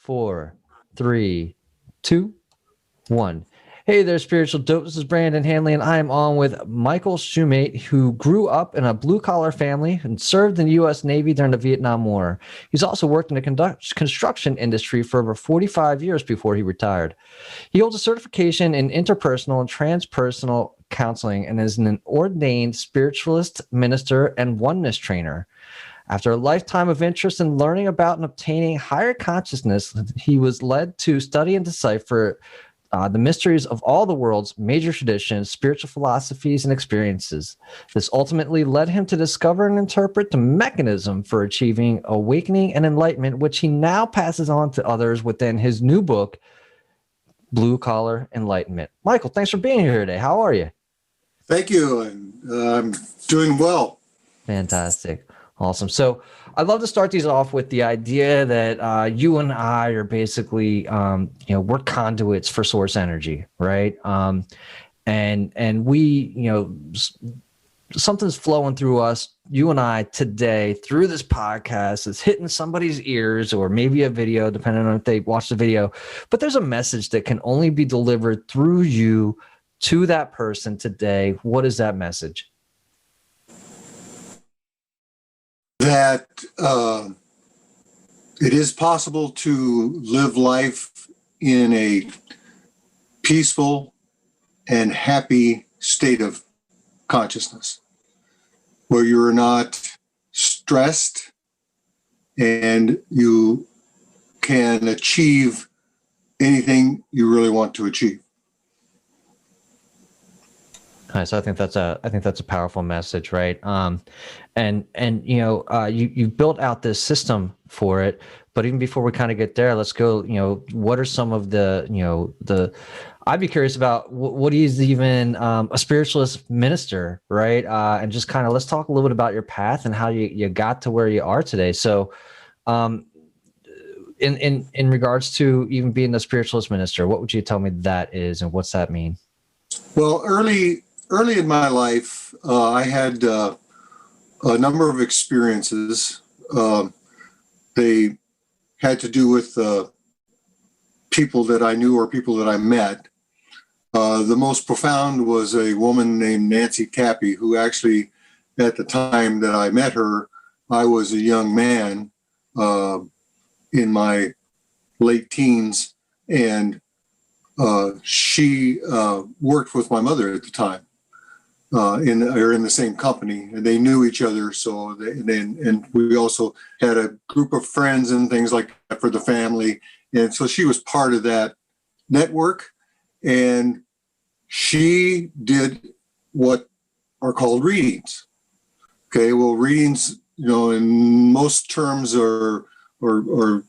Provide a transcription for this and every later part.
4, 3, 2, 1. Hey there, spiritual dope. This is Brandon Hanley, and I am on with Michael Shumate, who grew up in a blue-collar family and served in the U.S. Navy during the Vietnam War. He's also worked in the construction industry for over 45 years before he retired. He holds a certification in interpersonal and transpersonal counseling and is an ordained spiritualist, minister, and oneness trainer. After a lifetime of interest in learning about and obtaining higher consciousness, he was led to study and decipher the mysteries of all the world's major traditions, spiritual philosophies, and experiences. This ultimately led him to discover and interpret the mechanism for achieving awakening and enlightenment, which he now passes on to others within his new book, Blue Collar Enlightenment. Michael, thanks for being here today. How are you? Thank you, and I'm doing well. Fantastic. Awesome. So I'd love to start these off with the idea that you and I are basically, we're conduits for source energy, right? And we, something's flowing through us, you and I today through this podcast. It's hitting somebody's ears or maybe a video, depending on if they watch the video. But there's a message that can only be delivered through you to that person today. What is that message? That it is possible to live life in a peaceful and happy state of consciousness, where you're not stressed and you can achieve anything you really want to achieve. Nice. I think that's a powerful message, right? You've built out this system for it, but even before we kind of get there, let's go. What are some of the I'd be curious about what is even a spiritualist minister, right? And just kind of let's talk a little bit about your path and how you got to where you are today. So, in regards to even being a spiritualist minister, what would you tell me that is, and what's that mean? Well, early in my life, I had a number of experiences. They had to do with people that I knew or people that I met. The most profound was a woman named Nancy Tappy, who actually, at the time that I met her, I was a young man in my late teens, and she worked with my mother at the time. In the same company, and they knew each other. So and we also had a group of friends and things like that for the family. And so she was part of that network, and she did what are called readings. Okay, well, readings, in most terms are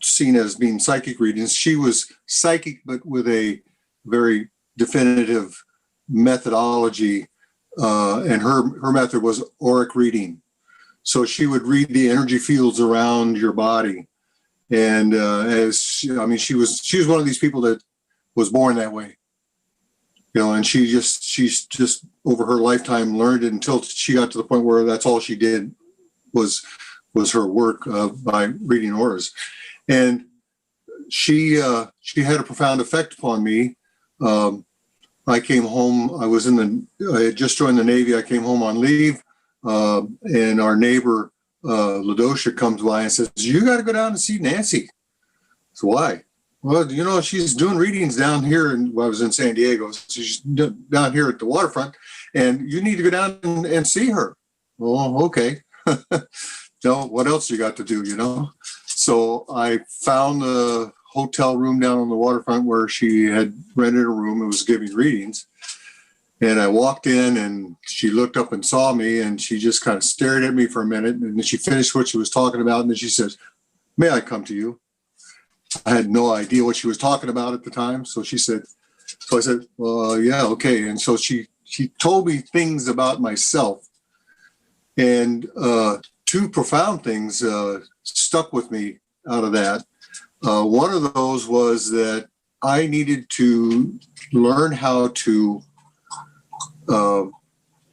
seen as being psychic readings. She was psychic, but with a very definitive methodology. And her method was auric reading. So she would read the energy fields around your body. And she was one of these people that was born that way. And she's just over her lifetime learned it until she got to the point where that's all she did was her work by reading auras. And she had a profound effect upon me. I came home, I had just joined the Navy. I came home on leave, and our neighbor, LaDosha, comes by and says, "You got to go down and see Nancy." So why? Well, she's doing readings down here, and I was in San Diego. So she's down here at the waterfront, and you need to go down and see her. Oh, okay. What else you got to do, So I found a hotel room down on the waterfront where she had rented a room and was giving readings. And I walked in, and she looked up and saw me, and she just kind of stared at me for a minute. And then she finished what she was talking about. And then she says, "May I come to you?" I had no idea what she was talking about at the time. So I said, "Well, yeah, okay." And so she told me things about myself, and two profound things stuck with me out of that. One of those was that I needed to learn how to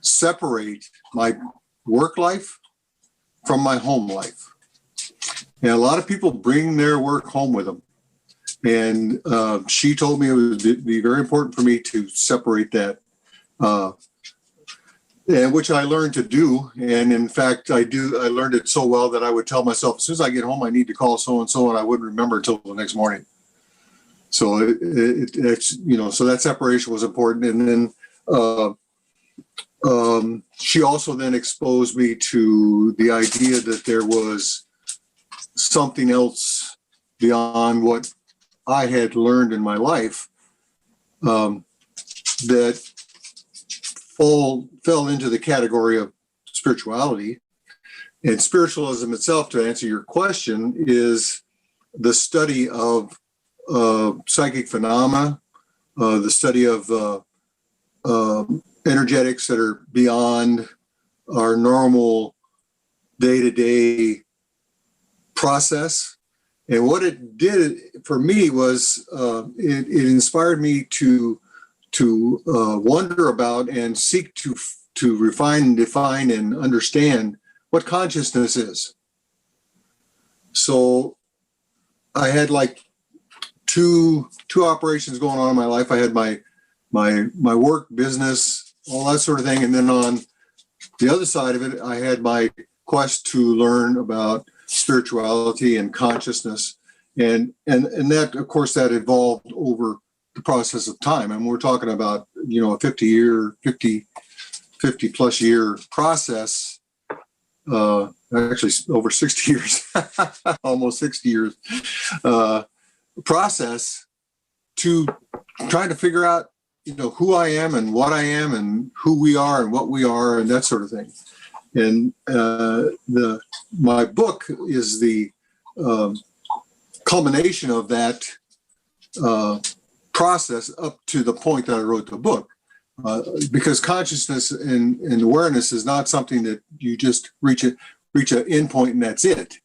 separate my work life from my home life. And a lot of people bring their work home with them. And she told me it would be very important for me to separate that, and which I learned to do. And in fact, I learned it so well that I would tell myself, as soon as I get home, I need to call so-and-so, and I wouldn't remember until the next morning. So it's, so that separation was important. And then she also then exposed me to the idea that there was something else beyond what I had learned in my life, that fell into the category of spirituality. And spiritualism itself, to answer your question, is the study of psychic phenomena, the study of energetics that are beyond our normal day-to-day process. And what it did for me was it inspired me to wonder about and seek to refine and define and understand what consciousness is. So I had like two operations going on in my life. I had my work, business, all that sort of thing, and then on the other side of it, I had my quest to learn about spirituality and consciousness, and that, of course, that evolved over the process of time. And we're talking about a 50 plus year process, actually over 60 years, almost 60 years process, to trying to figure out who I am and what I am and who we are and what we are and that sort of thing. And my book is the culmination of that process up to the point that I wrote the book. Because consciousness and awareness is not something that you just reach an endpoint and that's it.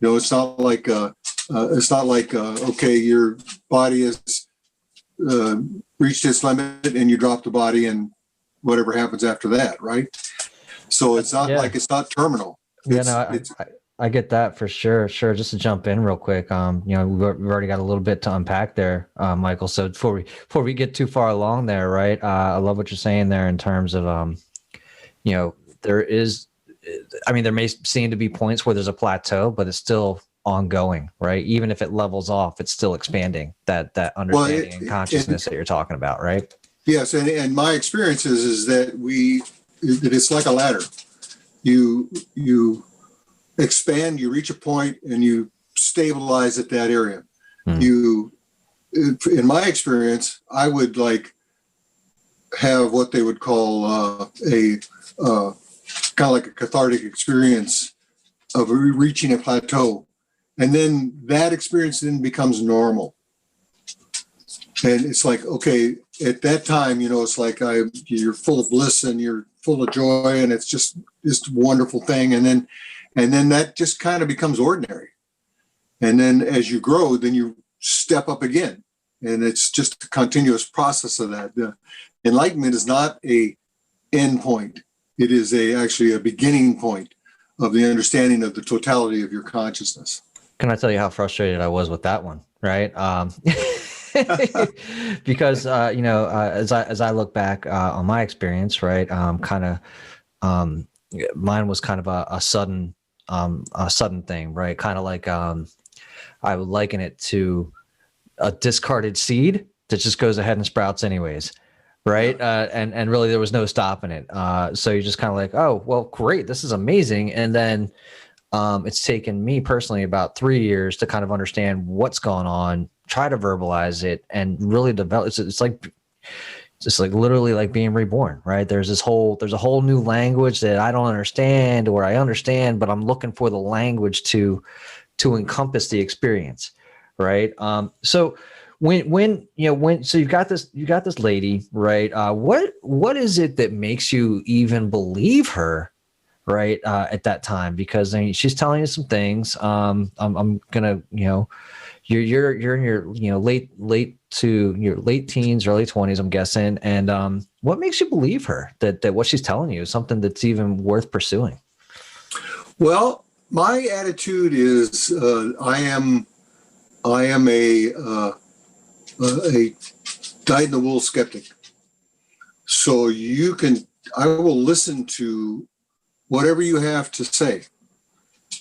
It's not like okay, your body has reached its limit and you drop the body and whatever happens after that, right? So it's not like it's not terminal. I get that for sure. Sure. Just to jump in real quick, we've already got a little bit to unpack there, Michael. So before we get too far along there, right? I love what you're saying there in terms of, there may seem to be points where there's a plateau, but it's still ongoing, right? Even if it levels off, it's still expanding that understanding and consciousness that you're talking about, right? Yes. And my experience is that it's like a ladder. You expand, you reach a point, and you stabilize at that area. In my experience, I would have what they would call a kind of like a cathartic experience of reaching a plateau, and then that experience then becomes normal. And it's like, okay, at that time, it's like you're full of bliss and you're full of joy, and it's just this wonderful thing, and then that just kind of becomes ordinary. And then as you grow, then you step up again. And it's just a continuous process of that. The enlightenment is not a end point. It is actually a beginning point of the understanding of the totality of your consciousness. Can I tell you how frustrated I was with that one, right? Because, as I look back on my experience, right, mine was kind of a sudden thing, right? Kind of like I would liken it to a discarded seed that just goes ahead and sprouts anyways, right? And really there was no stopping it. So you're just kind of like, oh, well, great, this is amazing. And then it's taken me personally about 3 years to kind of understand what's going on, try to verbalize it, and really develop. It's like literally like being reborn, right? There's a whole new language that I don't understand, or I understand, but I'm looking for the language to encompass the experience, right? So when you've got this lady, right? What is it that makes you even believe her, right? At that time, because she's telling you some things. I'm gonna, you're in your late to your late teens, early 20s, I'm guessing. And what makes you believe her that what she's telling you is something that's even worth pursuing? Well, my attitude is I am I am a dyed-in-the-wool skeptic. So I will listen to whatever you have to say,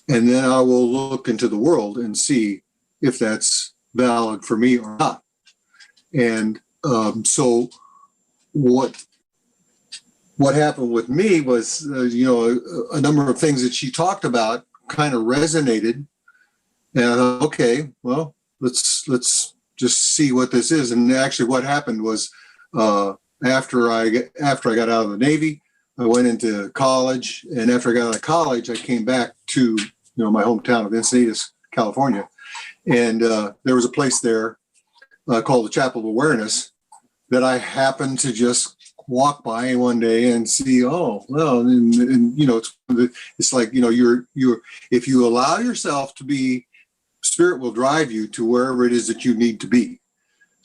and then I will look into the world and see if that's valid for me or not. And so what happened with me was, a number of things that she talked about kind of resonated, and I thought, okay, well, let's just see what this is. And actually, what happened was, after I got out of the Navy, I went into college, and after I got out of college, I came back to my hometown of Encinitas, California, and there was a place there called the Chapel of Awareness that I happened to just walk by one day and see. Oh well, and it's like you're if you allow yourself to be, Spirit will drive you to wherever it is that you need to be.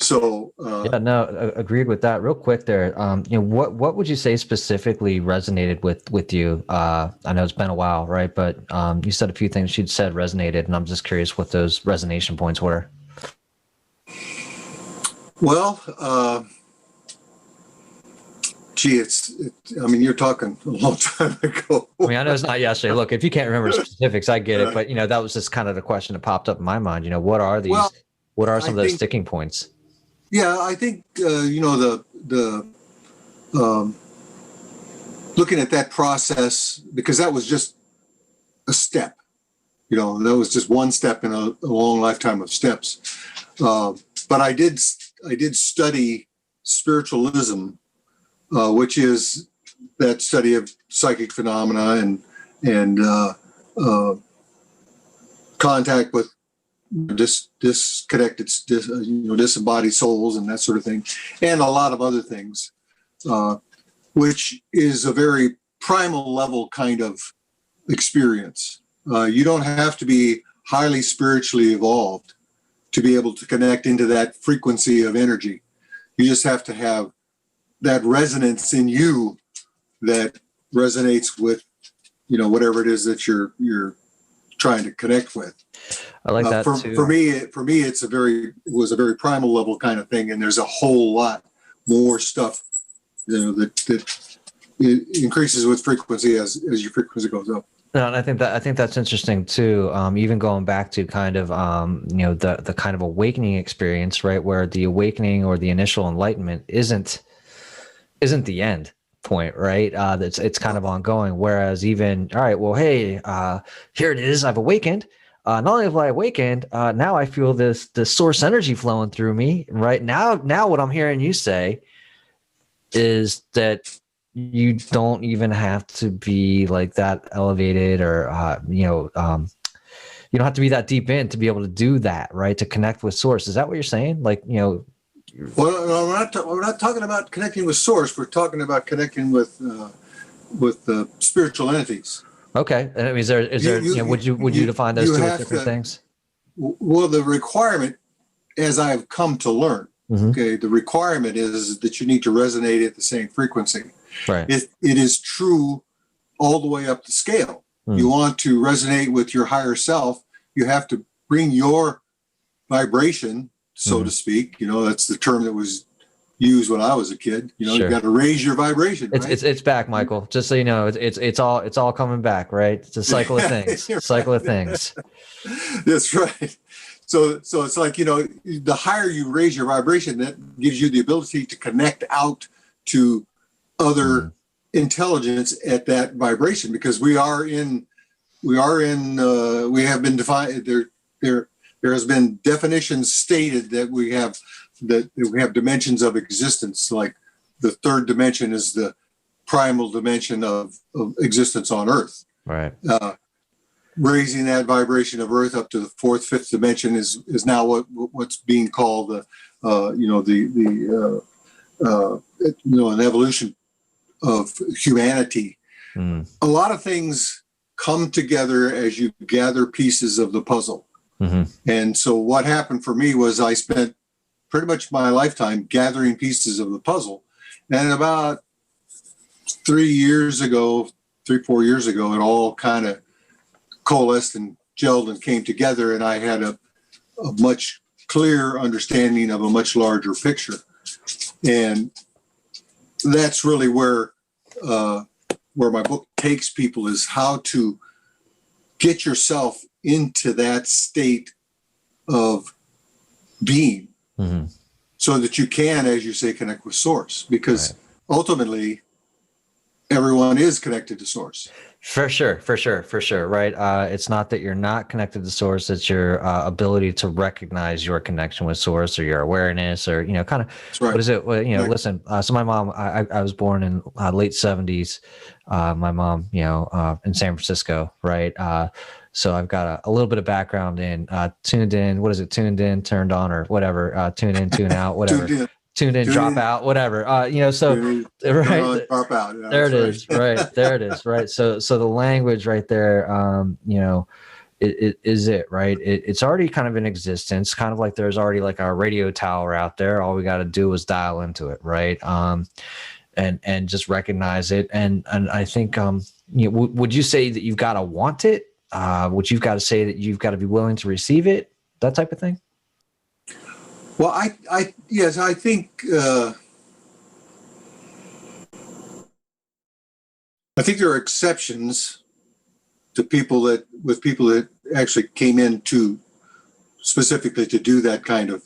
So agreed with that. Real quick there, what would you say specifically resonated with you? I know it's been a while, right? But you said a few things she'd said resonated, and I'm just curious what those resonation points were. Well, you're talking a long time ago. I know it's not yesterday. Look, if you can't remember specifics, I get it. But that was just kind of the question that popped up in my mind. What are these? Well, what are some of those sticking points? Yeah, I think the looking at that process, because that was just a step. That was just one step in a long lifetime of steps. But I did study spiritualism, which is that study of psychic phenomena and contact with disconnected, disembodied souls and that sort of thing, and a lot of other things, which is a very primal level kind of experience. You don't have to be highly spiritually evolved to be able to connect into that frequency of energy. You just have to have that resonance in you that resonates with, whatever it is that you're trying to connect with. I like that too. For me, it was a very primal level kind of thing, and there's a whole lot more stuff, that it increases with frequency as your frequency goes up. No, and I think that's interesting too. Even going back to kind of the kind of awakening experience, right, where the awakening or the initial enlightenment isn't the end point, right? It's kind of ongoing. Whereas even, all right, well, hey, here it is. I've awakened. Not only have I awakened, now I feel this source energy flowing through me. Right now, what I'm hearing you say is that you don't even have to be like that elevated, or you don't have to be that deep in to be able to do that, right? To connect with source. Is that what you're saying? Like, Well, we're not talking about connecting with source. We're talking about connecting with spiritual entities. Okay. And is there would you define those two as different things? Well, the requirement, as I've come to learn, Mm-hmm. the requirement is that you need to resonate at the same frequency. Right. It is true all the way up the scale. You want to resonate with your higher self, you have to bring your vibration, so to speak. That's the term that was used when I was a kid. Sure. You got to raise your vibration. It's back, Michael. Just so you know, it's all coming back, right? It's a cycle of things. Right. Cycle of things. That's right. So it's like, the higher you raise your vibration, that gives you the ability to connect out to other intelligence at that vibration, because we have been defined there has been definitions stated that we have dimensions of existence. Like the third dimension is the primal dimension of existence on Earth. Right. Raising that vibration of Earth up to the fourth, fifth dimension is now what's being called an evolution of humanity. A lot of things come together as you gather pieces of the puzzle. And so what happened for me was I spent pretty much my lifetime gathering pieces of the puzzle. And about 4 years ago, it all kind of coalesced and gelled and came together. And I had a much clearer understanding of a much larger picture. And that's really where my book takes people, is how to get yourself into that state of being, so that you can, as you say, connect with source, because ultimately everyone is connected to source. For sure. Right. It's not that you're not connected to source. It's your ability to recognize your connection with source, or your awareness, or, kind of, what is it? Well, listen, so my mom, I was born in late 70s. My mom, in San Francisco. Right. So I've got a little bit of background in tuned in. What is it? Tuned in, turned on, or whatever. Tune in, tune out, whatever. Tuned in, drop out, whatever. So right, drop out. Yeah, there it is. Right, there it is. Right. So the language right there, it is it, right? It's already kind of in existence, kind of like there's already like a radio tower out there. All we got to do is dial into it, right? And just recognize it. And I think, would you say that you've got to want it? Would you've got to say that you've got to be willing to receive it? That type of thing. Well, yes, I think there are exceptions to people that actually came in to specifically to do that kind of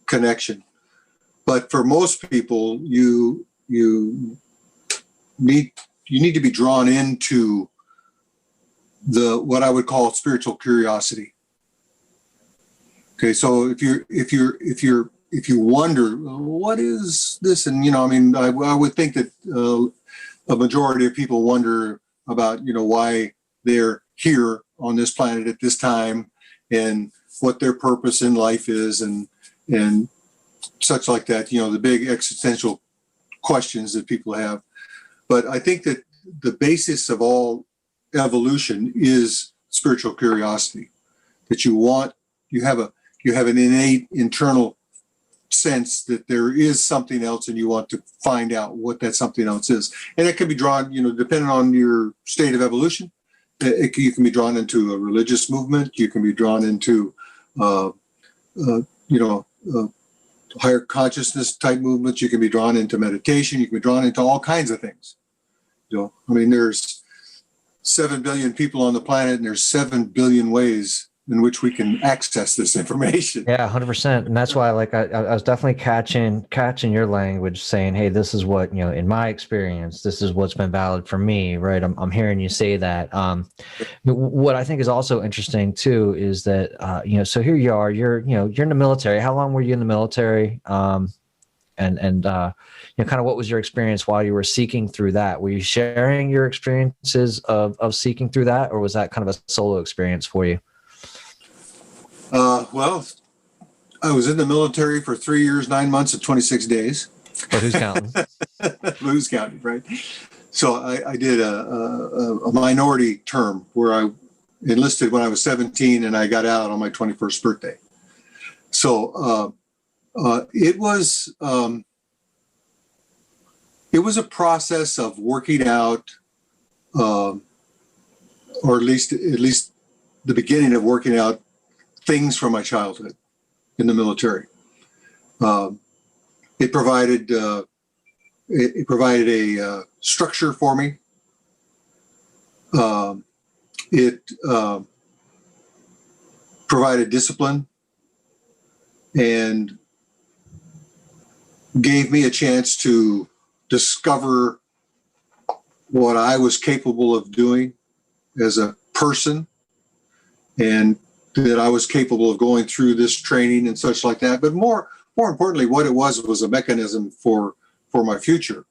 connection. But for most people, you need to be drawn into what I would call spiritual curiosity. Okay, so if you wonder, what is this, and I would think that a majority of people wonder about why they're here on this planet at this time, and what their purpose in life is, and such like that. The big existential questions that people have. But I think that the basis of all evolution is spiritual curiosity. That you have an innate internal sense that there is something else, and you want to find out what that something else is. And it can be drawn, depending on your state of evolution. You can be drawn into a religious movement. You can be drawn into, higher consciousness type movements. You can be drawn into meditation. You can be drawn into all kinds of things. There's 7 billion people on the planet, and there's 7 billion ways in which we can access this information. Yeah, 100%. And that's why, I was definitely catching your language, saying, hey, this is what, in my experience, this is what's been valid for me, right? I'm hearing you say that. What I think is also interesting too, is that, so here you are, you're in the military. How long were you in the military? And kind of what was your experience while you were seeking through that? Were you sharing your experiences of seeking through that, or was that kind of a solo experience for you? Well, I was in the military for 3 years, 9 months, and 26 days. But who's counting? Who's counting, right? So I did a minority term where I enlisted when I was 17, and I got out on my 21st birthday. So it was a process of working out, or at least the beginning of working out things from my childhood in the military. It provided a structure for me. It provided discipline, and gave me a chance to discover what I was capable of doing as a person, and that I was capable of going through this training and such like that. But more importantly, what it was a mechanism for my future,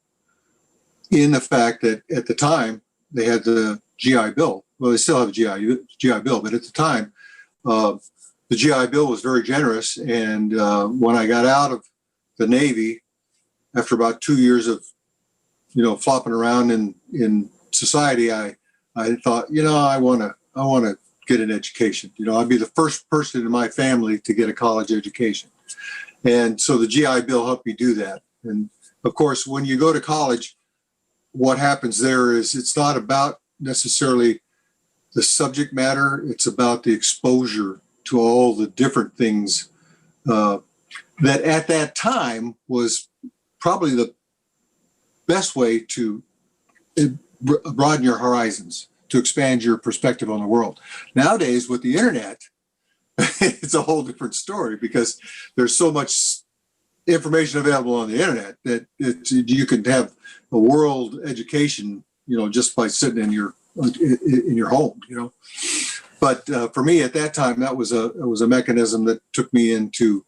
in the fact that at the time they had the GI Bill. Well, they still have a GI Bill, but at the time, the GI Bill was very generous. And when I got out of the Navy, after about 2 years of, flopping around in society, I thought, I want to get an education. I'd be the first person in my family to get a college education. And so the GI Bill helped me do that. And of course, when you go to college, what happens there is it's not about necessarily the subject matter. It's about the exposure to all the different things that at that time was probably the best way to broaden your horizons, to expand your perspective on the world. Nowadays, with the internet, it's a whole different story, because there's so much information available on the internet that you can have a world education, just by sitting in your home, But for me at that time, it was a mechanism that took me into,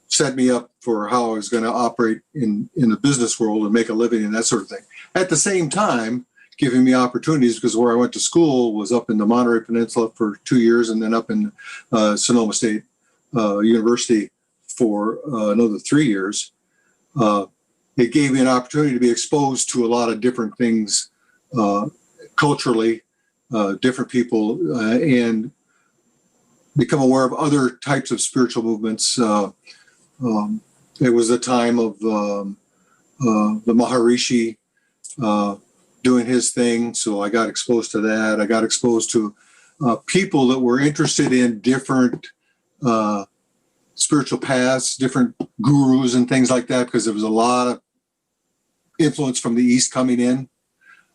set me up for how I was going to operate in the business world and make a living and that sort of thing. At the same time, giving me opportunities, because where I went to school was up in the Monterey Peninsula for 2 years, and then up in Sonoma State University for another 3 years. It gave me an opportunity to be exposed to a lot of different things culturally, different people, and become aware of other types of spiritual movements. It was a time of the Maharishi doing his thing, so I got exposed to that. I got exposed to people that were interested in different spiritual paths, different gurus and things like that, because there was a lot of influence from the East coming in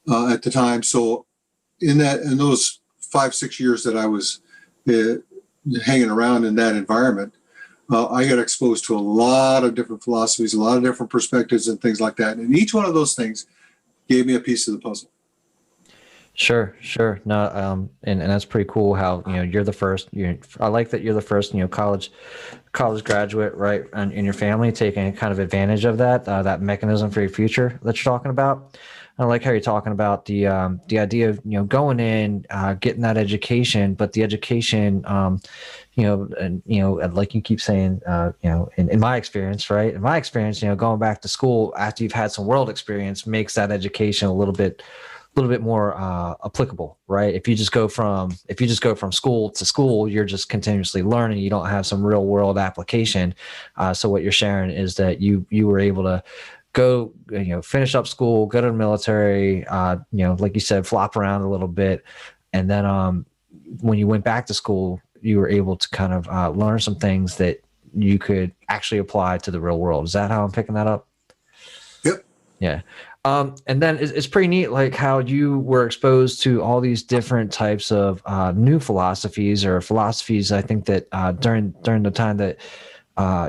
at the time. So in those 5-6 years that I was hanging around in that environment, I got exposed to a lot of different philosophies, a lot of different perspectives and things like that. And each one of those things gave me a piece of the puzzle. Sure. No, and that's pretty cool how, you're the first, I like that you're the first, college graduate, right, in your family, taking kind of advantage of that mechanism for your future that you're talking about. I like how you're talking about the idea of, going in, getting that education, but the education, and like you keep saying, in my experience, right? In my experience, going back to school after you've had some world experience makes that education a little bit more applicable, right? If you just go from school to school, you're just continuously learning. You don't have some real world application. So what you're sharing is that you were able to go, finish up school, go to the military, like you said, flop around a little bit, and then when you went back to school, you were able to kind of learn some things that you could actually apply to the real world. Is that how I'm picking that up? Yep. Yeah. And then it's pretty neat, like how you were exposed to all these different types of new philosophies or philosophies. I think that during the time that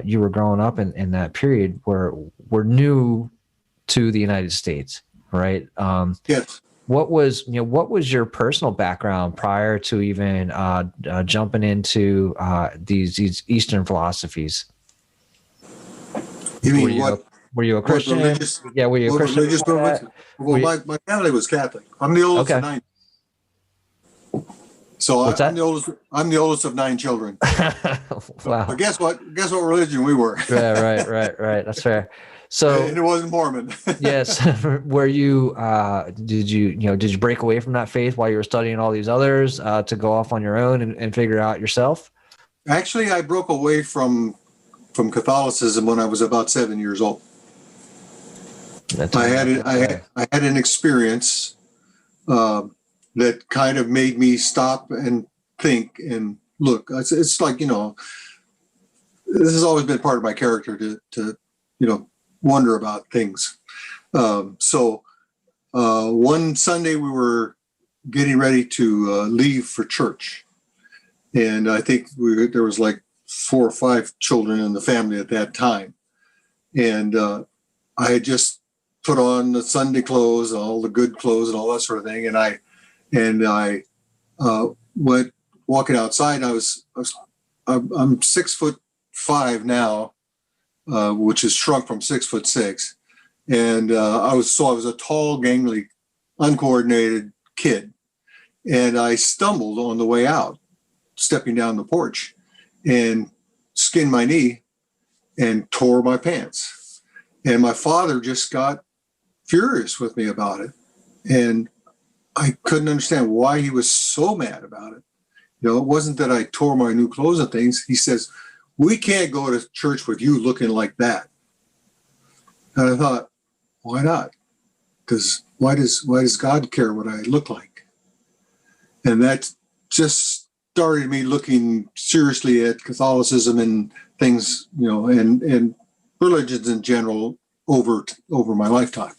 you were growing up in that period were new to the United States, right? Yes. What was your personal background prior to even jumping into these Eastern philosophies? You mean what? Were you a Christian? Yeah, were you a Christian? Religious movement? Well, my family was Catholic. I'm the oldest of 9. So I'm the oldest of 9 children. Wow. But guess what? Guess what religion we were? Right. That's fair. So and it wasn't Mormon. Yes. Were you? Did you break away from that faith while you were studying all these others to go off on your own and figure out yourself? Actually, I broke away from Catholicism when I was about 7 years old. I had an experience that kind of made me stop and think and look. It's like, this has always been part of my character to wonder about things. So one Sunday we were getting ready to leave for church, and I think there was like 4 or 5 children in the family at that time, and I had just put on the Sunday clothes, all the good clothes, and all that sort of thing, and I went walking outside. And I'm 6'5" now, which has shrunk from 6'6", and I was a tall, gangly, uncoordinated kid, and I stumbled on the way out, stepping down the porch, and skinned my knee and tore my pants. And my father just got furious with me about it, and I couldn't understand why he was so mad about it. It wasn't that I tore my new clothes and things. He says, "We can't go to church with you looking like that." And I thought, why not? Because why does God care what I look like? And that just started me looking seriously at Catholicism and things, and religions in general over my lifetime,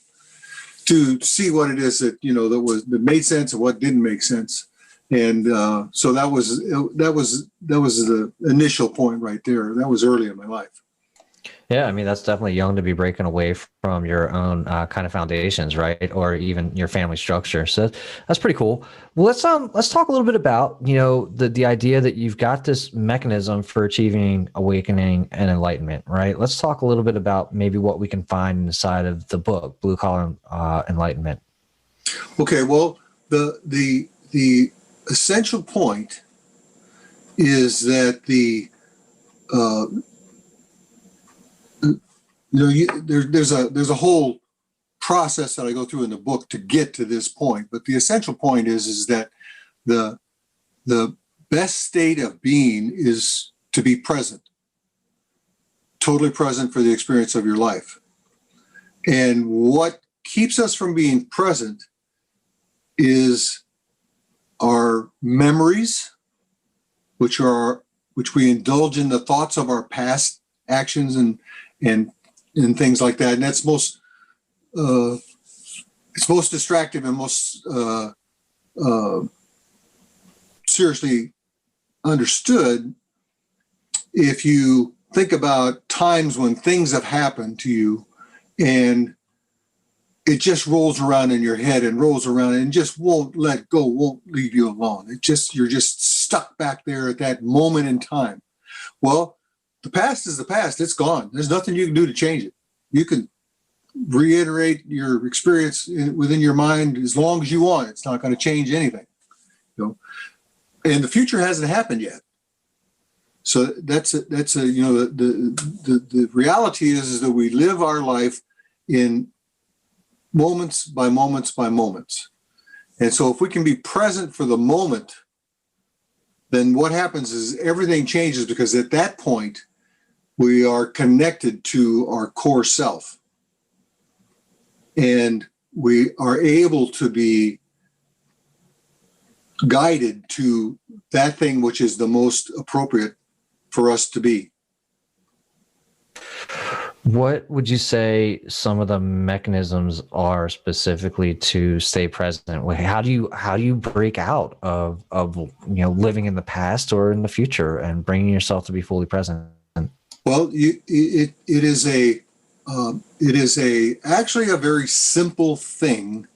to see what it is that that made sense and what didn't make sense. And so that was the initial point right there. That was early in my life. Yeah, I mean, that's definitely young to be breaking away from your own kind of foundations, right? Or even your family structure. So that's pretty cool. Well, let's talk a little bit about, the idea that you've got this mechanism for achieving awakening and enlightenment, right? Let's talk a little bit about maybe what we can find inside of the book, Blue Collar Enlightenment. Okay, well, the essential point is that there's a whole process that I go through in the book to get to this point, but the essential point is that the best state of being is to be present, totally present for the experience of your life. And what keeps us from being present is our memories, which we indulge in the thoughts of our past actions and things like that. And that's it's most distractive and most seriously understood if you think about times when things have happened to you and it just rolls around in your head and rolls around and just won't let go, won't leave you alone. You're just stuck back there at that moment in time. Well, the past is the past. It's gone. There's nothing you can do to change it. You can reiterate your experience within your mind as long as you want. It's not going to change anything. And the future hasn't happened yet. So the reality is that we live our life in moments by moments by moments. And so if we can be present for the moment, then what happens is everything changes, because at that point we are connected to our core self. And we are able to be guided to that thing which is the most appropriate for us to be. What would you say some of the mechanisms are specifically to stay present? How do you break out of living in the past or in the future and bringing yourself to be fully present? Well, it is actually a very simple thing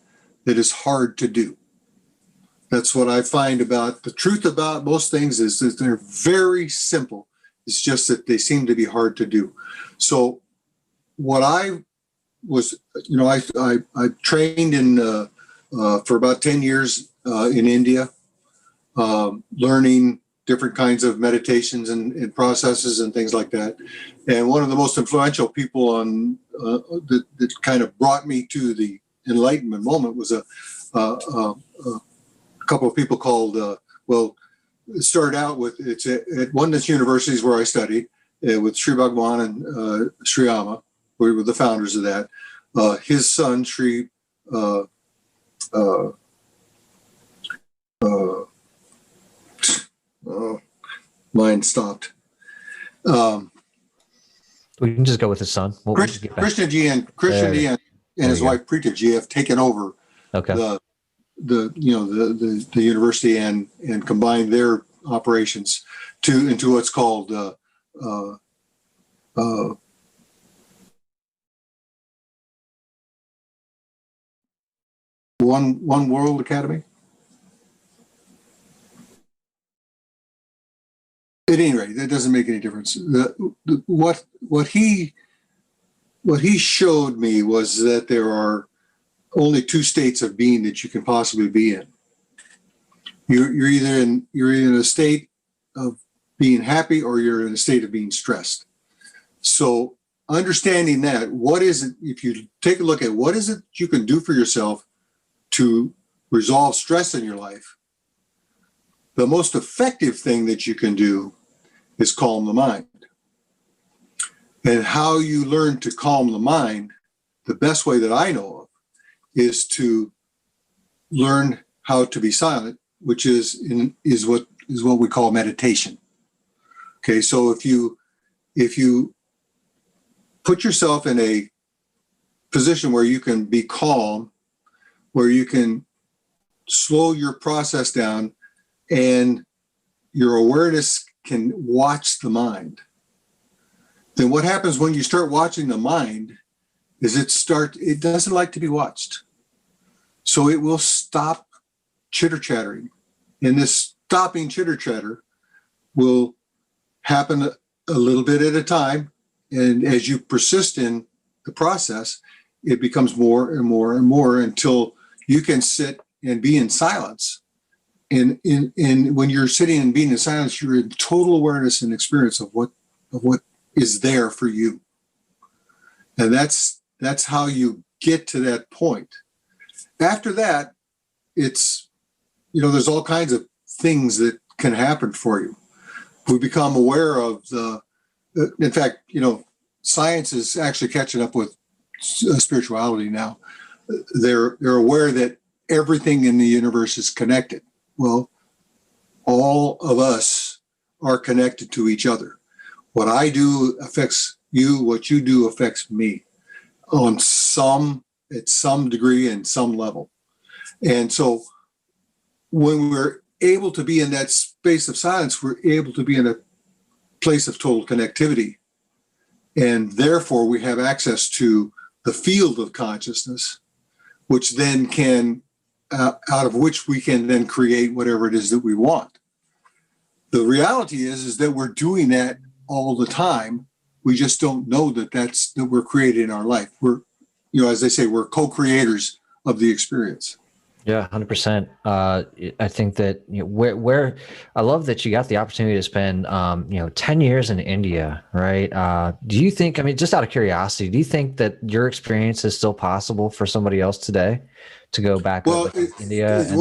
that is hard to do. That's what I find about the truth about most things, is that they're very simple. It's just that they seem to be hard to do. So what I was, I trained for about 10 years in India, learning different kinds of meditations and processes and things like that. And one of the most influential people that kind of brought me to the enlightenment moment was a couple of people called, it started out with, it's at one of the universities where I studied, with Sri Bhagwan and Sri Amma. We were the founders of that. His son, Sri, mine stopped. We can just go with his son. Krishna Ji and his wife Preeta Ji have taken over the university and combined their operations into what's called One World Academy. At any rate, that doesn't make any difference. What he showed me was that there are only two states of being that you can possibly be in. You're either in a state of being happy, or you're in a state of being stressed. So understanding that, what is it, if you take a look at what is it you can do for yourself to resolve stress in your life, the most effective thing that you can do is calm the mind. And how you learn to calm the mind, the best way that I know of, is to learn how to be silent, which is what is what we call meditation. Okay, so if you put yourself in a position where you can be calm, where you can slow your process down, and your awareness can watch the mind, then what happens when you start watching the mind is it doesn't like to be watched. So it will stop chitter chattering. And this stopping chitter chatter will happen a little bit at a time. And as you persist in the process, it becomes more and more and more until you can sit and be in silence. And when you're sitting and being in silence, you're in total awareness and experience of what is there for you. And that's how you get to that point. After that, it's, there's all kinds of things that can happen for you. We become aware of in fact, science is actually catching up with spirituality now. They're aware that everything in the universe is connected. Well, all of us are connected to each other. What I do affects you, what you do affects me at some degree and some level. And so when we're able to be in that space of silence, we're able to be in a place of total connectivity. And therefore we have access to the field of consciousness, which then can, out of which we can then create whatever it is that we want. The reality is that we're doing that all the time. We just don't know that we're creating our life. We're, as they say, we're co-creators of the experience. Yeah, 100%. I think that where I love that you got the opportunity to spend 10 years in India, right? Do you think, just out of curiosity, do you think that your experience is still possible for somebody else today to go back to India? It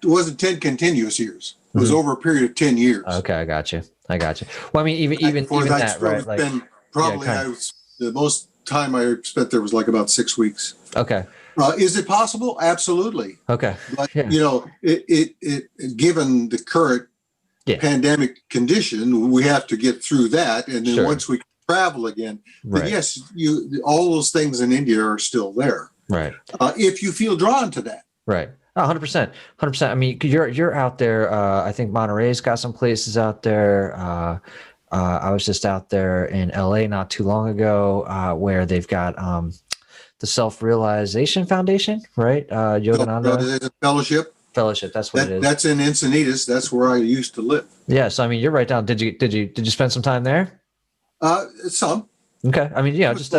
wasn't 10 continuous years. It was over a period of 10 years. Okay, I got you. Well, even that, right? Like, probably the most time I spent there was like about 6 weeks. Okay. Is it possible? Absolutely. Okay. But it given the current pandemic condition, we have to get through that, and then once we can travel again, then yes, all those things in India are still there. Right. If you feel drawn to that. Right. 100%. 100%. You're out there. I think Monterey's got some places out there. I was just out there in LA not too long ago, where they've got the Self-Realization Foundation, right? Yogananda Fellowship. That's what it is. That's in Encinitas. That's where I used to live. Yeah. So you're right down. Did you spend some time there? Some. Okay. Just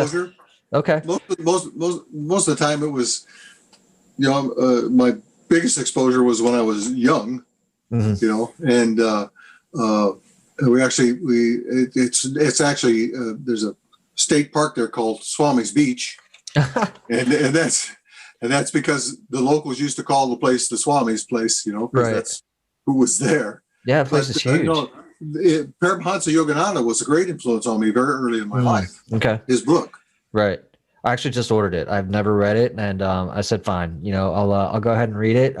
okay. Most of the time it was, my biggest exposure was when I was young, and it's actually there's a state park there called Swami's Beach. and that's because the locals used to call the place the Swami's place, because that's who was there. Yeah, the place is huge. Paramahansa Yogananda was a great influence on me very early in my life. Okay. His book. Right. I actually just ordered it. I've never read it, and I said, fine, I'll go ahead and read it.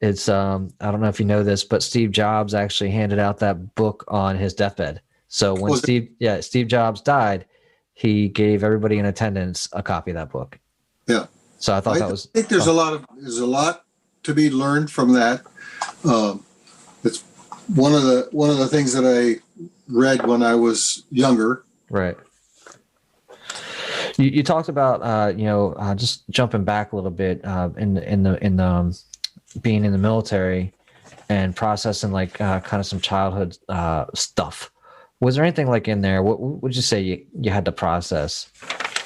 It's I don't know if you know this, but Steve Jobs actually handed out that book on his deathbed. So when Steve Jobs died, he gave everybody in attendance a copy of that book. Yeah. So I thought I think there's a lot to be learned from that. It's one of the things that I read when I was younger. Right. You talked about just jumping back a little bit in the being in the military and processing kind of some childhood stuff. Was there anything in there? What would you say you had to process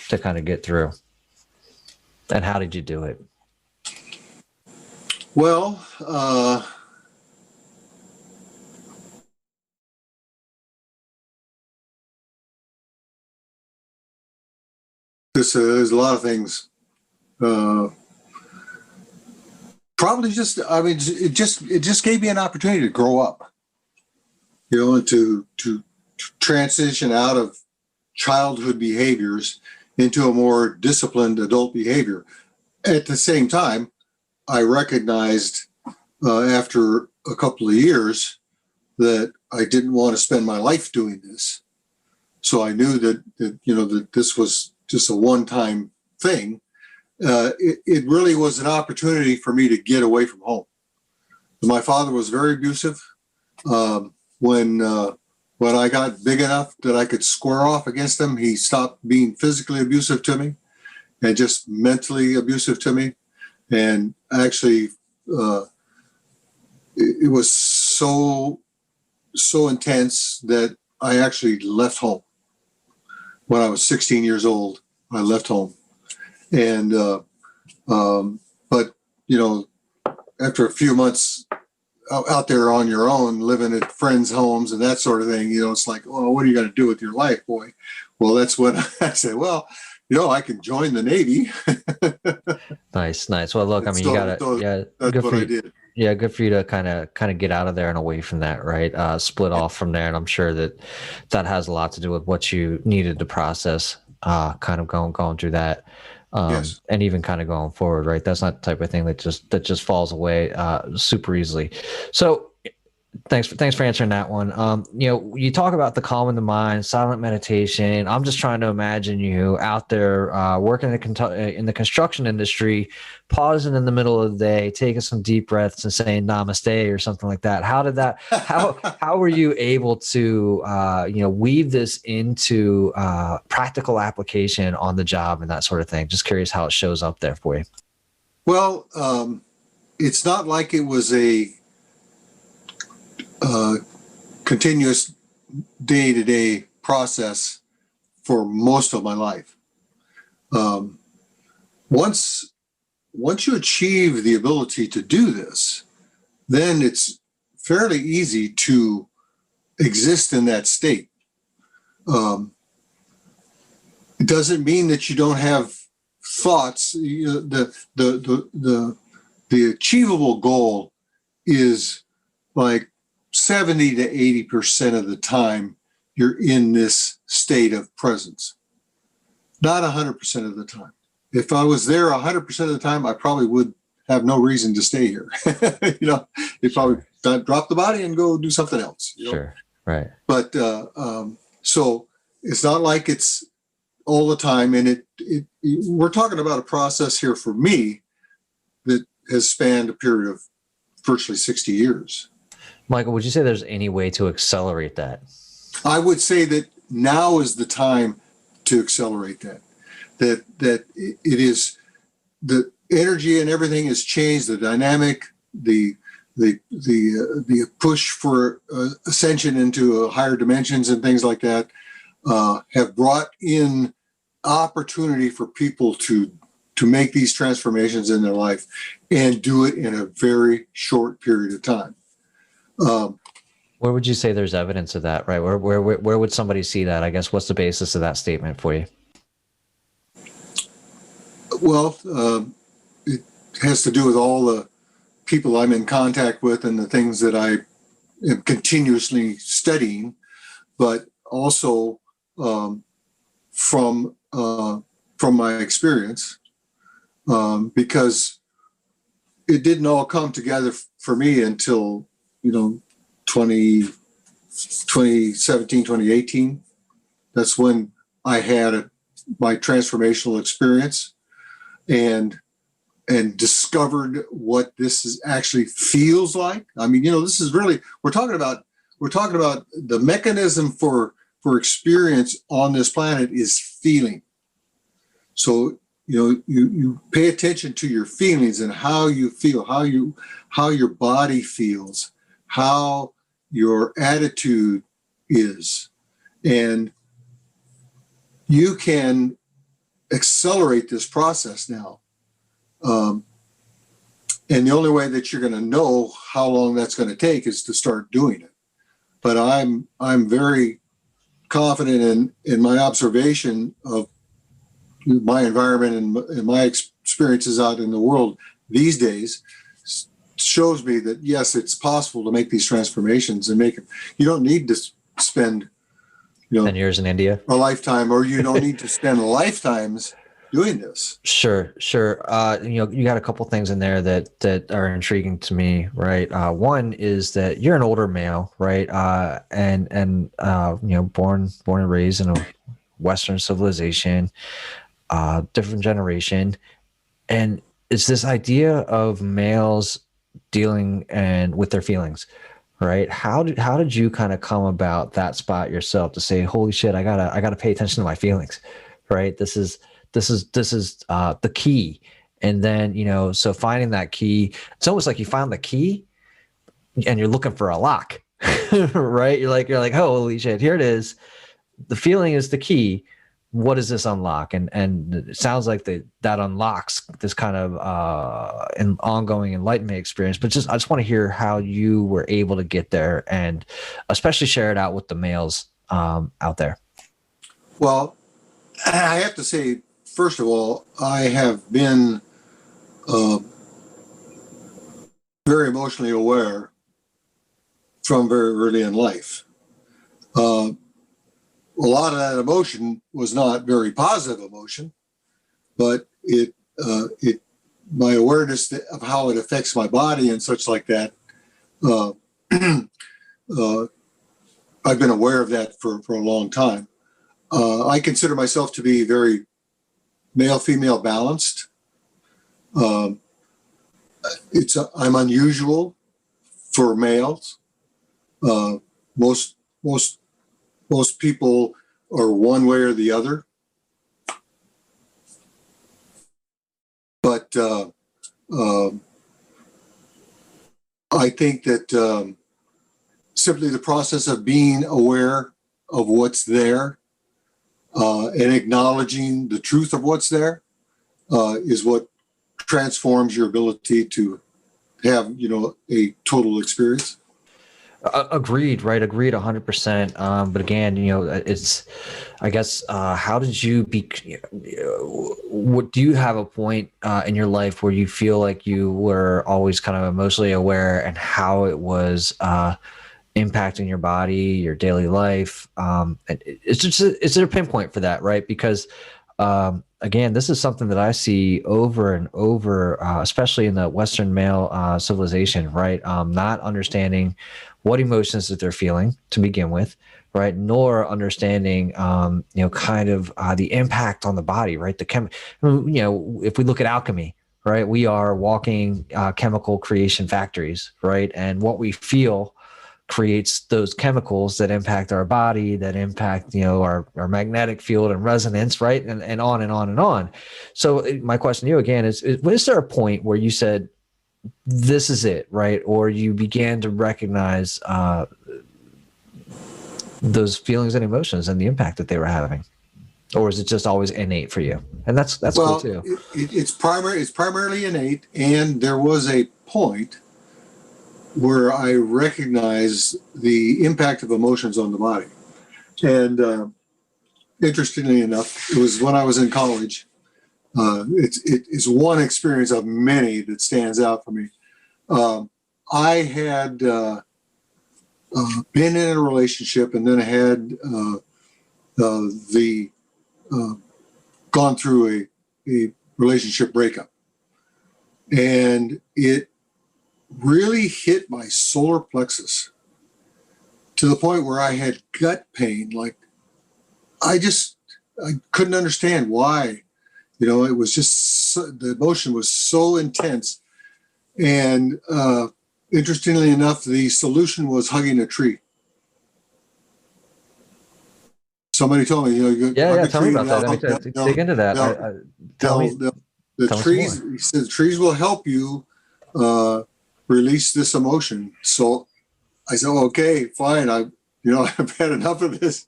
to kind of get through? And how did you do it? Well, there's a lot of things. Probably it just gave me an opportunity to grow up, and to transition out of childhood behaviors into a more disciplined adult behavior. At the same time, I recognized after a couple of years that I didn't want to spend my life doing this. So I knew that this was just a one-time thing. It really was an opportunity for me to get away from home. My father was very abusive. When I got big enough that I could square off against him, he stopped being physically abusive to me and just mentally abusive to me. And actually, it was so intense that I actually left home. When I was 16 years old, I left home. And, but, after a few months out there on your own, living at friends' homes and that sort of thing, it's like, oh, what are you going to do with your life, boy? Well, that's when I said, well, I can join the Navy. Nice. Well, look, I mean, So, you gotta, yeah, that's good what for I you. did. Yeah, good for you to kind of get out of there and away from that, right? Split off from there, and I'm sure that has a lot to do with what you needed to process, kind of going through that, Yes. and even kind of going forward, right? That's not the type of thing that just falls away super easily. So thanks for answering that one. You talk about the calm in the mind, silent meditation. I'm just trying to imagine you out there working in the construction industry, pausing in the middle of the day, taking some deep breaths and saying namaste or something like that. How were you able to weave this into practical application on the job and that sort of thing? Just curious how it shows up there for you. Well, it's not like it was a continuous day-to-day process for most of my life. Once you achieve the ability to do this, then it's fairly easy to exist in that state. It doesn't mean that you don't have thoughts. The achievable goal is like 70 to 80% of the time you're in this state of presence, not 100% of the time. If I was there 100% of the time, I probably would have no reason to stay here. You'd probably drop the body and go do something else. Sure, right. But so it's not like it's all the time. And we're talking about a process here for me that has spanned a period of virtually 60 years. Michael, would you say there's any way to accelerate that? I would say that now is the time to accelerate that. That it is, the energy and everything has changed. The dynamic, the push for ascension into higher dimensions and things like that have brought in opportunity for people to make these transformations in their life and do it in a very short period of time. Where would you say there's evidence of that, right? Where would somebody see that? I guess what's the basis of that statement for you? Well, it has to do with all the people I'm in contact with and the things that I am continuously studying, but also from my experience, because it didn't all come together for me until 2017, 2018. That's when I had my transformational experience and discovered what this is actually feels like. I mean, this is really, we're talking about the mechanism for experience on this planet is feeling. So, you pay attention to your feelings and how you feel, how your body feels, how your attitude is, and you can accelerate this process now. And the only way that you're going to know how long that's going to take is to start doing it. But I'm very confident in my observation of my environment and my experiences out in the world these days shows me that yes, it's possible to make these transformations and make it. You don't need to spend 10 years in India, a lifetime, or you don't need to spend lifetimes doing this. Sure. You got a couple things in there that are intriguing to me, right? One is that you're an older male, right? Born and raised in a Western civilization, different generation, and it's this idea of males dealing and with their feelings, right? How did you kind of come about that spot yourself to say, holy shit, I gotta pay attention to my feelings, right? This is the key. And then, so finding that key, it's almost like you found the key and you're looking for a lock, right? You're like, oh, holy shit, here it is. The feeling is the key. What does this unlock? And it sounds like that unlocks this kind of an ongoing enlightenment experience. But I just want to hear how you were able to get there, and especially share it out with the males out there. Well, I have to say, first of all, I have been very emotionally aware from very early in life. A lot of that emotion was not very positive emotion, but my awareness of how it affects my body and such like that, I've been aware of that for a long time. I consider myself to be very male-female balanced. I'm unusual for males. Most people are one way or the other. But I think that simply the process of being aware of what's there and acknowledging the truth of what's there is what transforms your ability to have, a total experience. Agreed, right? Agreed 100%. But again, it's, I guess, how did you what do you have a point in your life where you feel like you were always kind of emotionally aware, and how it was impacting your body, your daily life? Is there a pinpoint for that, right? Because again, this is something that I see over and over, especially in the Western male civilization, right? Not understanding what emotions that they're feeling to begin with, right? Nor understanding, kind of the impact on the body, right? If we look at alchemy, right, we are walking chemical creation factories, right? And what we feel creates those chemicals that impact our body, that impact, our magnetic field and resonance, right? And on and on and on. So my question to you again is there a point where you said, this is it, right? Or you began to recognize those feelings and emotions and the impact that they were having? Or is it just always innate for you? And that's cool too. It's primarily innate. And there was a point where I recognized the impact of emotions on the body. And interestingly enough, it was when I was in college. It's one experience of many that stands out for me. I had been in a relationship, and then I had gone through a relationship breakup, and it really hit my solar plexus to the point where I had gut pain. Like I couldn't understand why. It was just the emotion was so intense. And interestingly enough, the solution was hugging a tree. Somebody told me, Tell me about that. I mean, dig into that. The trees, he said, the trees will help you release this emotion. So I said, okay, fine. I've had enough of this,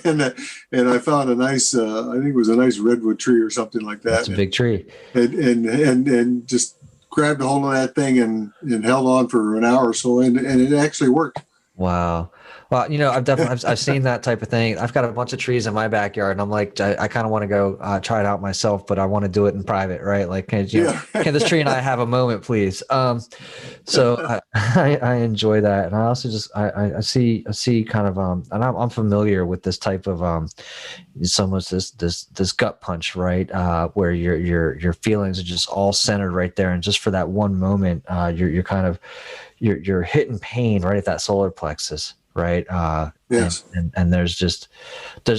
and I found a nice, I think it was a nice redwood tree or something like that. That's a big tree. And just grabbed a hold of that thing and held on for an hour or so, and it actually worked. Wow. Well, I've seen that type of thing. I've got a bunch of trees in my backyard, and I'm like, I kind of want to go try it out myself, but I want to do it in private, right? Like, can this tree and I have a moment, please? So I enjoy that, and I also just I see kind of and I'm familiar with this type of it's almost this gut punch, right? Where your feelings are just all centered right there, and just for that one moment, you're kind of you're hitting pain right at that solar plexus, right? Yes. And there's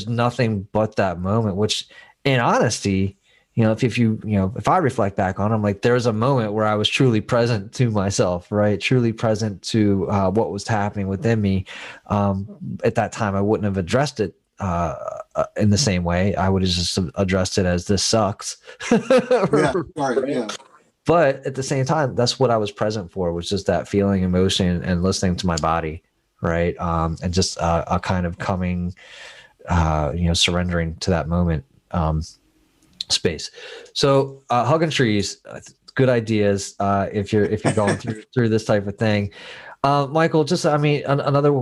nothing but that moment, which in honesty, if I reflect back on, I'm like, there's a moment where I was truly present to myself, right? Truly present to what was happening within me. At that time, I wouldn't have addressed it in the same way. I would have just addressed it as this sucks. Yeah. Right. Yeah. But at the same time, that's what I was present for, was just that feeling, emotion, and listening to my body, right? And just a kind of coming, surrendering to that moment. Space. So hugging trees, good ideas if you're going through this type of thing. Michael, just another.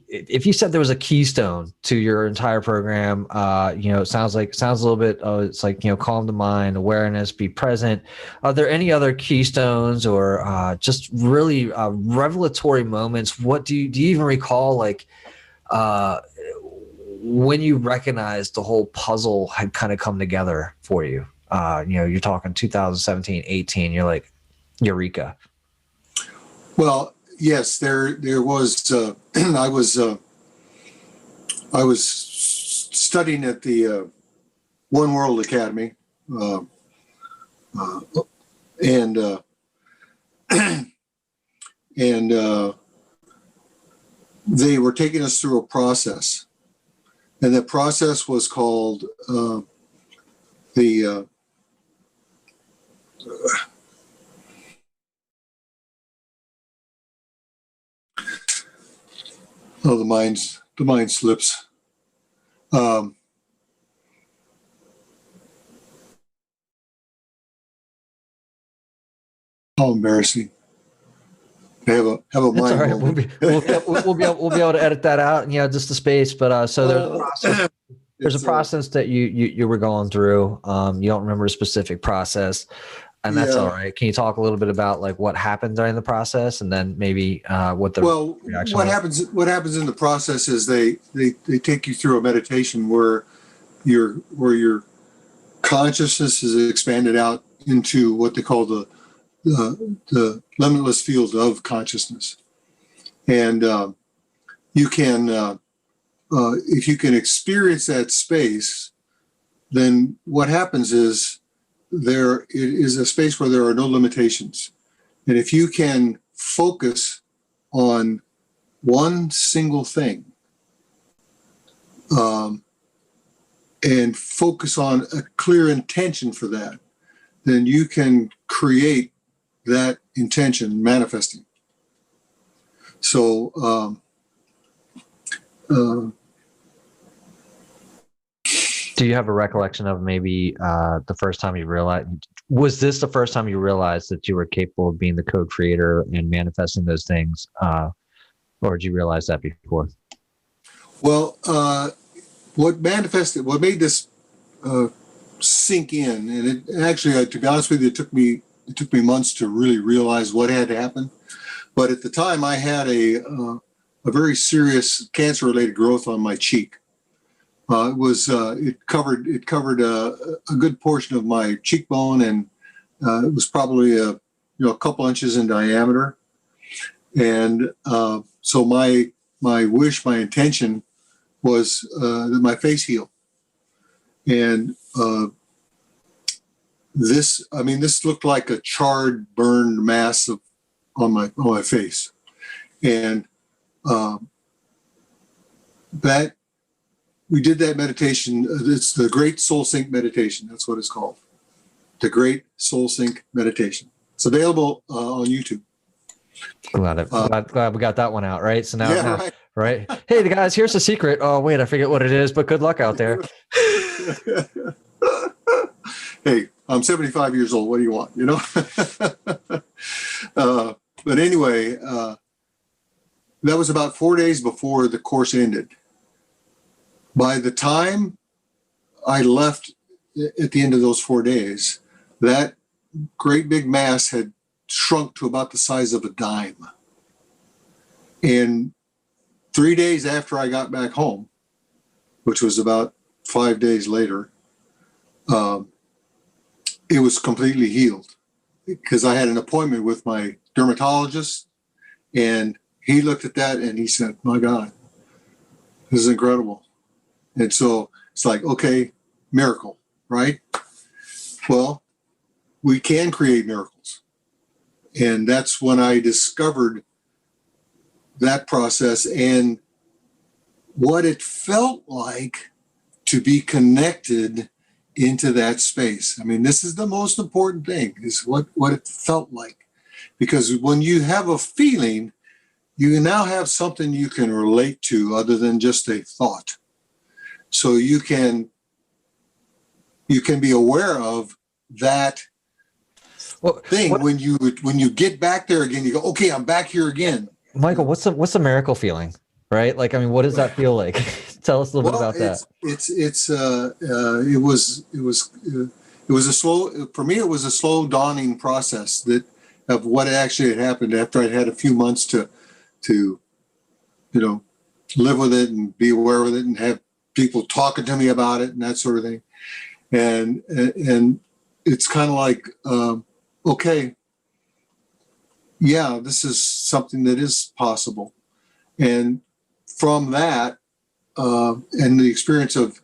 If you said there was a keystone to your entire program, it sounds a little bit. It's like calm the mind, awareness, be present. Are there any other keystones or just really revelatory moments? What do you even recall? Like when you recognized the whole puzzle had kind of come together for you, you're talking 2017, 18, you're like, eureka. Well, yes, there was, I was studying at the One World Academy, and they were taking us through a process. And that process was called the the mind slips. How embarrassing. Have a That's mind all right. moment. We'll be able to edit that out, just the space. But so there's a process that you were going through. You don't remember a specific process, and that's all right. Can you talk a little bit about like what happened during the process, and then maybe what the reaction was? What happens in the process is they take you through a meditation where your consciousness is expanded out into what they call the limitless field of consciousness, and you can if you can experience that space, then what happens is it is a space where there are no limitations, and if you can focus on one single thing, and focus on a clear intention for that, then you can create that intention manifesting. So, do you have a recollection of maybe the first time you realized? Was this the first time you realized that you were capable of being the co-creator and manifesting those things, or did you realize that before? Well, what made this sink in, and it actually, to be honest with you, it took me months to really realize what had happened. But at the time, I had a very serious cancer-related growth on my cheek. It covered a good portion of my cheekbone, and it was probably a couple inches in diameter. And so my intention was that my face heal. And this looked like a charred, burned mass on my face, and that we did that meditation. It's the Great Soul Sync meditation. That's what it's called, the Great Soul Sync meditation. It's available on YouTube. Glad we got that one out, right? So now, yeah, right. Hey, the guys, here's the secret. Oh, wait, I forget what it is, but good luck out there. Hey, I'm 75 years old. What do you want? But anyway, that was about 4 days before the course ended. By the time I left at the end of those 4 days, that great big mass had shrunk to about the size of a dime. And 3 days after I got back home, which was about 5 days later, it was completely healed, because I had an appointment with my dermatologist, and he looked at that and he said, "My God, this is incredible." And so it's like, okay, miracle, right? Well, we can create miracles. And that's when I discovered that process and what it felt like to be connected into that space. I mean, this is the most important thing, is what it felt like. Because when you have a feeling, you now have something you can relate to other than just a thought. So you can be aware of that thing. When you get back there again, you go, okay, I'm back here again. Michael, what's the miracle feeling, right? Like, I mean, what does that feel like? Tell us a little bit about that. It was a slow, for me, it was a slow dawning process of what actually had happened after I'd had a few months to live with it and be aware of it and have people talking to me about it and that sort of thing. And it's kind of like, okay, yeah, this is something that is possible. And from that, and the experience of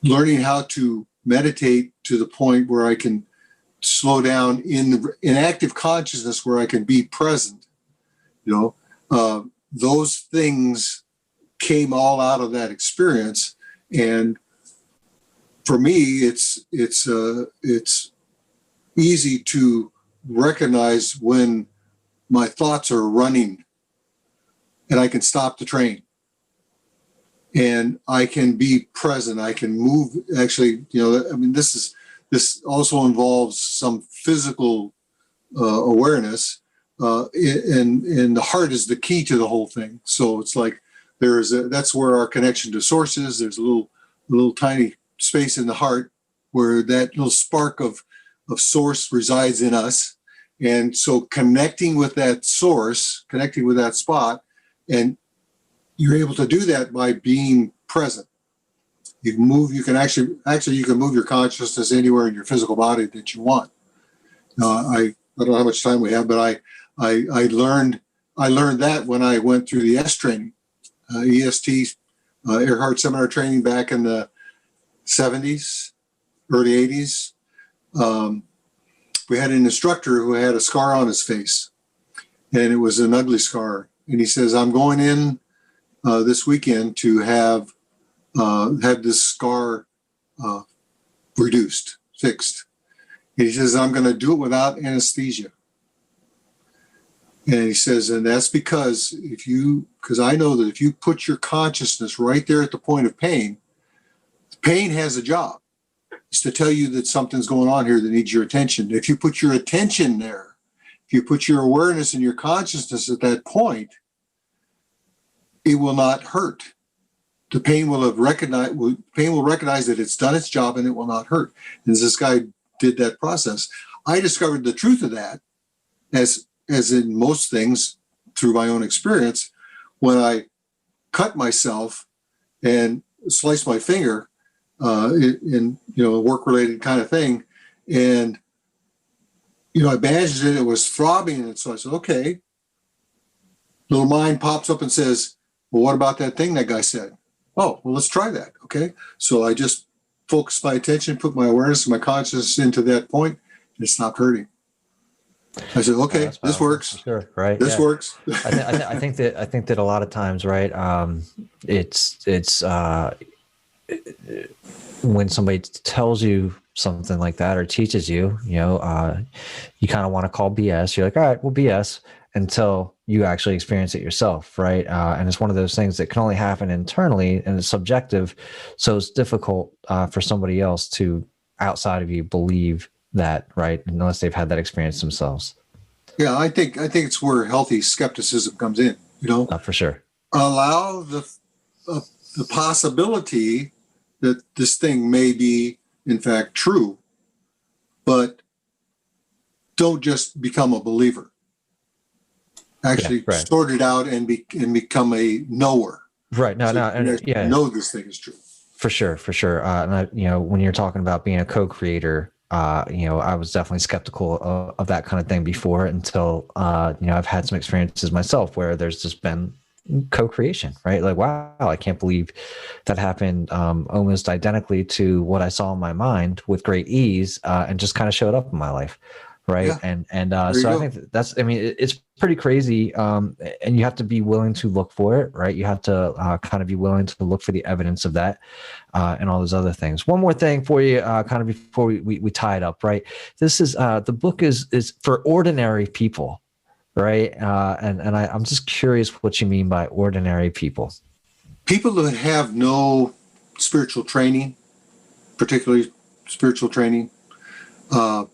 learning how to meditate to the point where I can slow down in active consciousness, where I can be present, those things came all out of that experience. And for me, it's easy to recognize when my thoughts are running, and I can stop the train, and I can be present. I can move. Actually, I mean, this also involves some physical awareness, and the heart is the key to the whole thing. So it's like that's where our connection to source is. There's a little tiny space in the heart where that little spark of source resides in us. And so connecting with that source, connecting with that spot, and you're able to do that by being present. You can move. You can actually you can move your consciousness anywhere in your physical body that you want. I don't know how much time we have, but I learned that when I went through the EST training, EST, Earhart Seminar training back in the 70s, early 80s. We had an instructor who had a scar on his face, and it was an ugly scar. And he says, "I'm going in this weekend to have this scar reduced, fixed." And he says, "I'm going to do it without anesthesia." And he says, and that's because I know that if you put your consciousness right there at the point of pain, the pain has a job. It's to tell you that something's going on here that needs your attention. If you put your attention there, if you put your awareness and your consciousness at that point, it will not hurt. The pain will recognize that it's done its job, and it will not hurt. And as this guy did that process, I discovered the truth of that, as in most things through my own experience, when I cut myself and sliced my finger in a work-related kind of thing, and I bandaged it. It was throbbing, and so I said, "Okay." Little mind pops up and says, "Well, what about that thing that guy said?" "Oh, well, let's try that." Okay, so I just focused my attention, put my awareness and my consciousness into that point, and it stopped hurting. I said, "Okay, this works." Sure, right? This works. I think that a lot of times, right? It's when somebody tells you something like that or teaches you, you kind of want to call BS. You're like, all right, well, BS, until you actually experience it yourself, right? And it's one of those things that can only happen internally, and it's subjective, so it's difficult for somebody else to, outside of you, believe that, right? Unless they've had that experience themselves. Yeah, I think it's where healthy skepticism comes in. For sure. Allow the possibility that this thing may be, in fact, true, but don't just become a believer. actually right. sort it out and become a knower. Right. No, So no, you can and actually know this thing is true. for sure, for sure. And when you're talking about being a co-creator, I was definitely skeptical of that kind of thing before until, I've had some experiences myself where there's just been co-creation, right? Like, wow, I can't believe that happened almost identically to what I saw in my mind with great ease, and just kind of showed up in my life. Right. Yeah, And there you so I go. think it's pretty crazy. And you have to be willing to look for it, right? You have to kind of be willing to look for the evidence of that, and all those other things. One more thing for you, kind of before we tie it up, right? This is the book is for ordinary people, right? I'm just curious what you mean by ordinary people. People that have no spiritual training, particularly spiritual training, uh,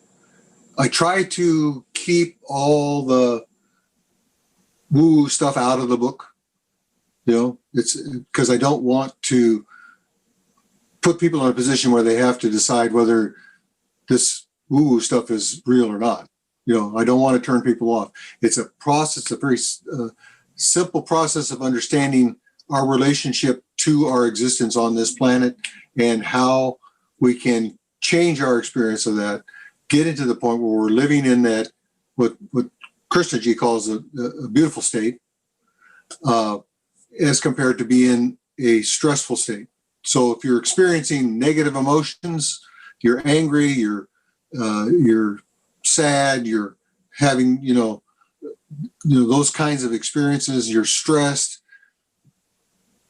I try to keep all the woo stuff out of the book. It's because I don't want to put people in a position where they have to decide whether this woo stuff is real or not. I don't want to turn people off. It's a process, a very simple process of understanding our relationship to our existence on this planet and how we can change our experience of that, get into the point where we're living in that, what Krishna Ji calls a beautiful state, as compared to being a stressful state. So if you're experiencing negative emotions, you're angry, you're sad, you're having, those kinds of experiences, you're stressed.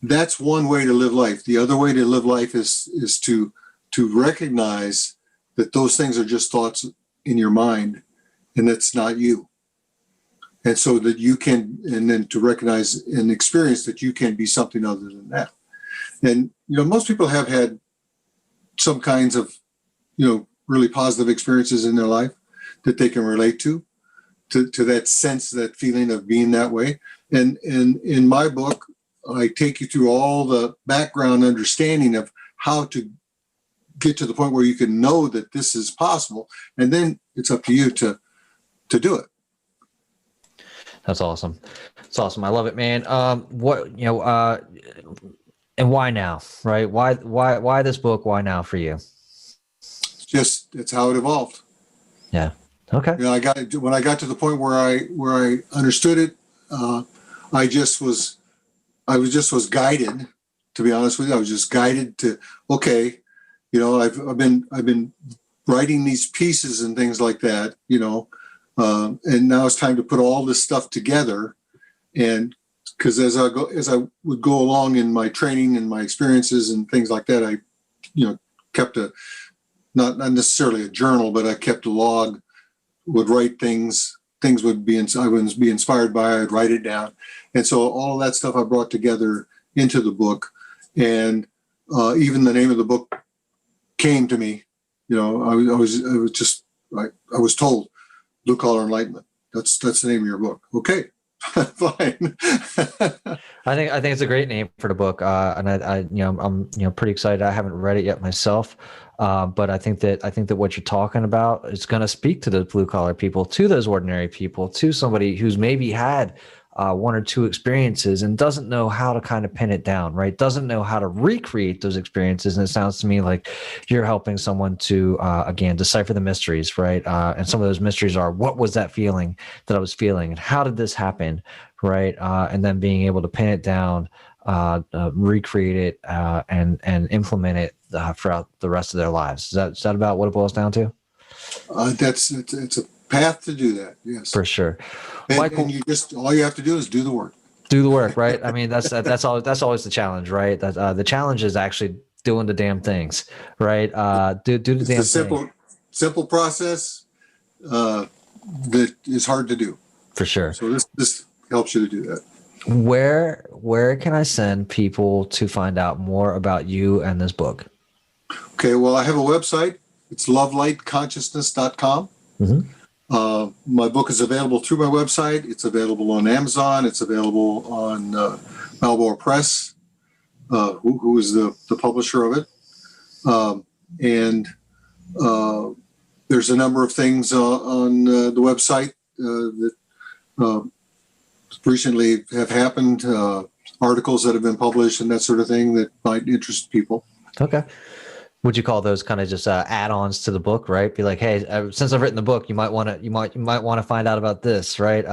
That's one way to live life. The other way to live life is to recognize that those things are just thoughts in your mind and that's not you. And so that you can, and then to recognize and experience that you can be something other than that. And, most people have had some kinds of, really positive experiences in their life that they can relate to that sense, that feeling of being that way. And in my book, I take you through all the background understanding of how to get to the point where you can know that this is possible. And then it's up to you to do it. That's awesome. It's awesome. I love it, man. And why now, right? Why this book? Why now for you? It's how it evolved. Yeah. Okay. When I got to the point where I understood it, I was guided. To be honest with you, I was just guided to, okay, I've been writing these pieces and things like that, and now it's time to put all this stuff together. And because as I would go along in my training and my experiences and things like that, I, kept not necessarily a journal, but I kept a log, would write things would be, I would be inspired by, I'd write it down. And so all of that stuff I brought together into the book. And even the name of the book came to me. I was told Blue Collar Enlightenment. That's the name of your book. Okay. Fine. I think it's a great name for the book, and I'm pretty excited. I haven't read it yet myself, but I think that what you're talking about is going to speak to those blue collar people, to those ordinary people, to somebody who's maybe had one or two experiences and doesn't know how to kind of pin it down, right? Doesn't know how to recreate those experiences. And it sounds to me like you're helping someone to, again, decipher the mysteries, right? And some of those mysteries are, what was that feeling that I was feeling? And how did this happen, right? And then being able to pin it down, recreate it, and implement it throughout the rest of their lives. Is that about what it boils down to? It's a path to do that. Yes, for sure. And you all you have to do is do the work. Do the work, right? I mean, that's always the challenge, right? That the challenge is actually doing the damn things, right? Do the damn thing. Simple process that is hard to do. For sure. So this helps you to do that. Where can I send people to find out more about you and this book? Okay, well, I have a website. It's lovelightconsciousness.com. Mm-hmm. My book is available through my website. It's available on Amazon. It's available on Malboro Press, who is the publisher of it. And there's a number of things on the website that recently have happened, articles that have been published and that sort of thing that might interest people. Okay. Would you call those kind of just add-ons to the book, right? Be like, hey, since I've written the book, you might want to find out about this, right?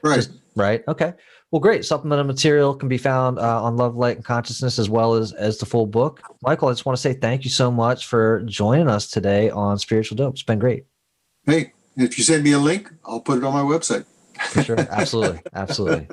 Right. Right. Okay. Well, great. Supplemental material can be found on Love, Light, and Consciousness, as well as the full book. Michael, I just want to say thank you so much for joining us today on Spiritual Dope. It's been great. Hey, if you send me a link, I'll put it on my website. For sure. Absolutely. Absolutely.